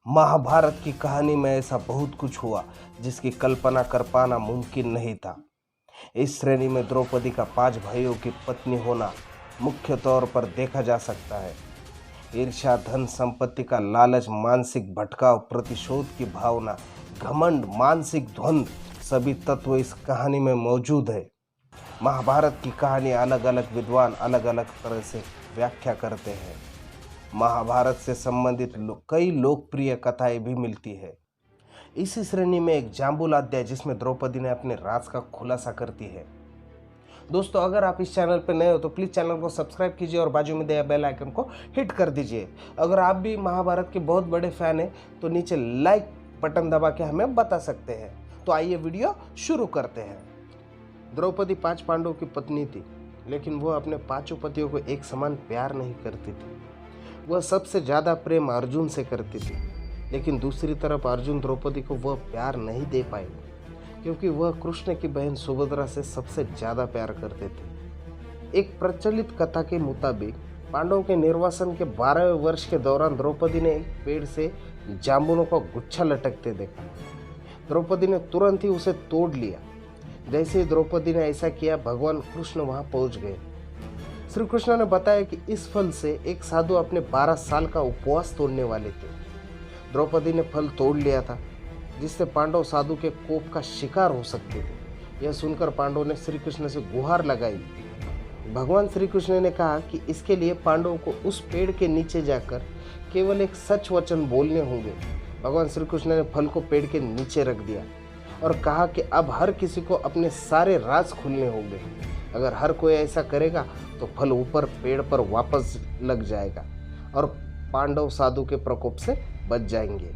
महाभारत की कहानी में ऐसा बहुत कुछ हुआ जिसकी कल्पना कर पाना मुमकिन नहीं था। इस श्रेणी में द्रौपदी का 5 भाइयों की पत्नी होना मुख्य तौर पर देखा जा सकता है। ईर्ष्या, धन संपत्ति का लालच, मानसिक भटकाव, प्रतिशोध की भावना, घमंड, मानसिक द्वंद्व, सभी तत्व इस कहानी में मौजूद है। महाभारत की कहानी अलग अलग विद्वान अलग अलग तरह से व्याख्या करते हैं। महाभारत से संबंधित कई लोकप्रिय कथाएं भी मिलती है। इसी श्रेणी में एक जाम्बुल अध्याय जिसमें द्रौपदी ने अपने राज का खुलासा करती है। दोस्तों, अगर आप इस चैनल पर नए हो तो प्लीज़ चैनल को सब्सक्राइब कीजिए और बाजू में दिया बेल आइकन को हिट कर दीजिए। अगर आप भी महाभारत के बहुत बड़े फैन हैं तो नीचे लाइक बटन दबा के हमें बता सकते हैं। तो आइए वीडियो शुरू करते हैं। द्रौपदी 5 पांडवों की पत्नी थी, लेकिन वह अपने 5 पतियों को एक समान प्यार नहीं करती थी। वह सबसे ज़्यादा प्रेम अर्जुन से करती थी, लेकिन दूसरी तरफ अर्जुन द्रौपदी को वह प्यार नहीं दे पाए क्योंकि वह कृष्ण की बहन सुभद्रा से सबसे ज़्यादा प्यार करते थे। एक प्रचलित कथा के मुताबिक पांडवों के निर्वासन के 12वें वर्ष के दौरान द्रौपदी ने एक पेड़ से जामुनों का गुच्छा लटकते देखा। द्रौपदी ने तुरंत ही उसे तोड़ लिया। जैसे ही द्रौपदी ने ऐसा किया, भगवान कृष्ण वहां पहुंच गए। श्री कृष्ण ने बताया कि इस फल से एक साधु अपने 12 साल का उपवास तोड़ने वाले थे। द्रौपदी ने फल तोड़ लिया था, जिससे पांडव साधु के कोप का शिकार हो सकते थे। यह सुनकर पांडवों ने श्री कृष्ण से गुहार लगाई। भगवान श्री कृष्ण ने कहा कि इसके लिए पांडवों को उस पेड़ के नीचे जाकर केवल एक सच वचन बोलने होंगे। भगवान श्री कृष्ण ने फल को पेड़ के नीचे रख दिया और कहा कि अब हर किसी को अपने सारे राज खुलने होंगे। अगर हर कोई ऐसा करेगा तो फल ऊपर पेड़ पर वापस लग जाएगा और पांडव साधु के प्रकोप से बच जाएंगे।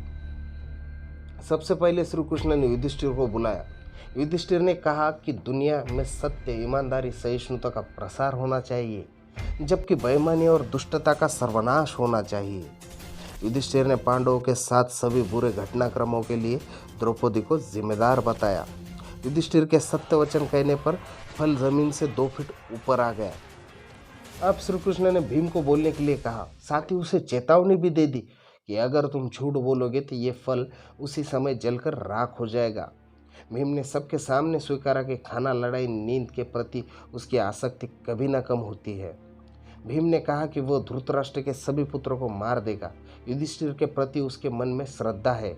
सबसे पहले श्री कृष्ण ने युधिष्ठिर को बुलाया। युधिष्ठिर ने कहा कि दुनिया में सत्य, ईमानदारी, सहिष्णुता का प्रसार होना चाहिए, जबकि बेईमानी और दुष्टता का सर्वनाश होना चाहिए। युधिष्ठिर ने पांडवों के साथ सभी बुरे घटनाक्रमों के लिए द्रौपदी को जिम्मेदार बताया। युधिष्ठिर के सत्य वचन कहने पर फल जमीन से 2 फीट ऊपर आ गया। अब श्री कृष्ण ने भीम को बोलने के लिए कहा, साथ ही उसे चेतावनी भी दे दी कि अगर तुम झूठ बोलोगे तो ये फल उसी समय जलकर राख हो जाएगा। भीम ने सबके सामने स्वीकारा कि खाना, लड़ाई, नींद के प्रति उसकी आसक्ति कभी न कम होती है। भीम ने कहा कि वह धृतराष्ट्र के सभी पुत्रों को मार देगा। युधिष्ठिर के प्रति उसके मन में श्रद्धा है,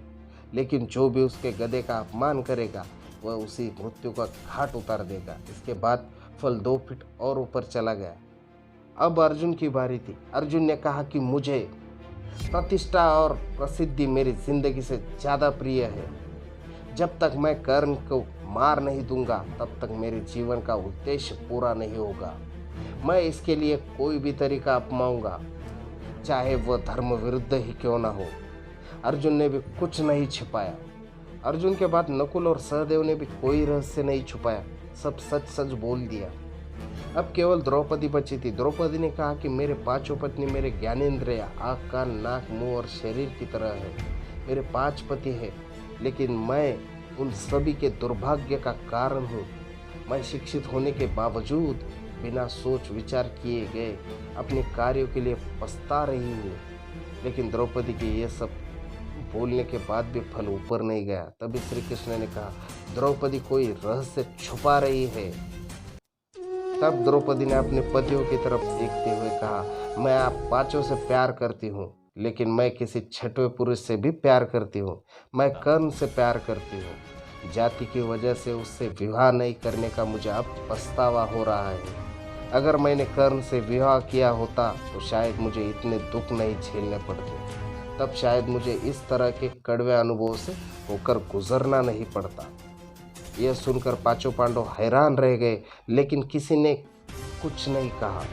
लेकिन जो भी उसके गधे का अपमान करेगा वह उसी मृत्यु का घाट उतार देगा। इसके बाद फल 2 फीट और ऊपर चला गया। अब अर्जुन की बारी थी। अर्जुन ने कहा कि मुझे प्रतिष्ठा और प्रसिद्धि मेरी जिंदगी से ज़्यादा प्रिय है। जब तक मैं कर्ण को मार नहीं दूंगा तब तक मेरे जीवन का उद्देश्य पूरा नहीं होगा। मैं इसके लिए कोई भी तरीका अपनाऊंगा, चाहे वह धर्म विरुद्ध ही क्यों ना हो। अर्जुन ने भी कुछ नहीं छिपाया। अर्जुन के बाद नकुल और सहदेव ने भी कोई रहस्य नहीं छुपाया, सब सच सच बोल दिया। अब केवल द्रौपदी बची थी। द्रौपदी ने कहा कि मेरे 5 पत्नी मेरे ज्ञानेंद्रिय, आँख, कान, नाक, मुंह और शरीर की तरह है। मेरे 5 पति हैं, लेकिन मैं उन सभी के दुर्भाग्य का कारण हूँ। मैं शिक्षित होने के बावजूद बिना सोच विचार किए गए अपने कार्यों के लिए पछता रही हूँ। लेकिन द्रौपदी के ये सब बोलने के बाद भी फल ऊपर नहीं गया। तभी श्री कृष्ण ने कहा, द्रौपदी कोई रहस्य छुपा रही है। तब द्रौपदी ने अपने पतियों की तरफ देखते हुए कहा, मैं आप 5 से प्यार करती हूँ, लेकिन मैं किसी 6वें पुरुष से भी प्यार करती हूँ। मैं कर्ण से प्यार करती हूँ। जाति की वजह से उससे विवाह नहीं करने का मुझे अब पछतावा हो रहा है। अगर मैंने कर्ण से विवाह किया होता तो शायद मुझे इतने दुख नहीं झेलने पड़ते। तब शायद मुझे इस तरह के कड़वे अनुभव से होकर गुजरना नहीं पड़ता। यह सुनकर 5 पांडव हैरान रह गए, लेकिन किसी ने कुछ नहीं कहा।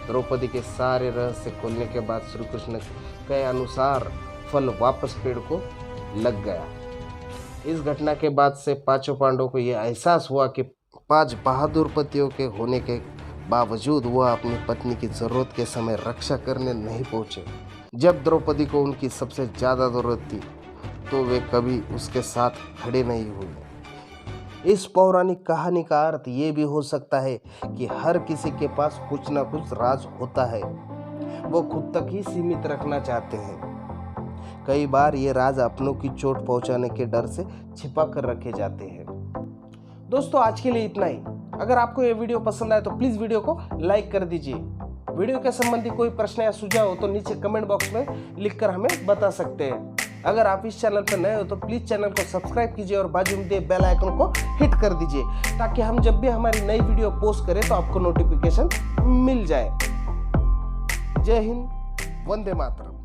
द्रौपदी के सारे रहस्य खोलने के बाद श्री कृष्ण के अनुसार फल वापस पेड़ को लग गया। इस घटना के बाद से 5 पांडवों को यह एहसास हुआ कि 5 बहादुर पतियों के होने के बावजूद वह अपनी पत्नी की जरूरत के समय रक्षा करने नहीं पहुंचे। जब द्रौपदी को उनकी सबसे ज़्यादा ज़रूरत थी तो वे कभी उसके साथ खड़े नहीं हुए। इस पौराणिक कहानी का अर्थ ये भी हो सकता है कि हर किसी के पास कुछ ना कुछ राज होता है, वो खुद तक ही सीमित रखना चाहते हैं। कई बार ये राज अपनों की चोट पहुंचाने के डर से छिपा कर रखे जाते हैं। दोस्तों आज के लिए इतना ही। अगर आपको ये वीडियो पसंद आए तो प्लीज़ वीडियो को लाइक कर दीजिए। वीडियो के संबंधी कोई प्रश्न या सुझाव हो तो नीचे कमेंट बॉक्स में लिखकर हमें बता सकते हैं। अगर आप इस चैनल पर नए हो तो प्लीज़ चैनल को सब्सक्राइब कीजिए और बाजू में दिए बेल आइकन को हिट कर दीजिए, ताकि हम जब भी हमारी नई वीडियो पोस्ट करें तो आपको नोटिफिकेशन मिल जाए। जय हिंद, वंदे मातरम।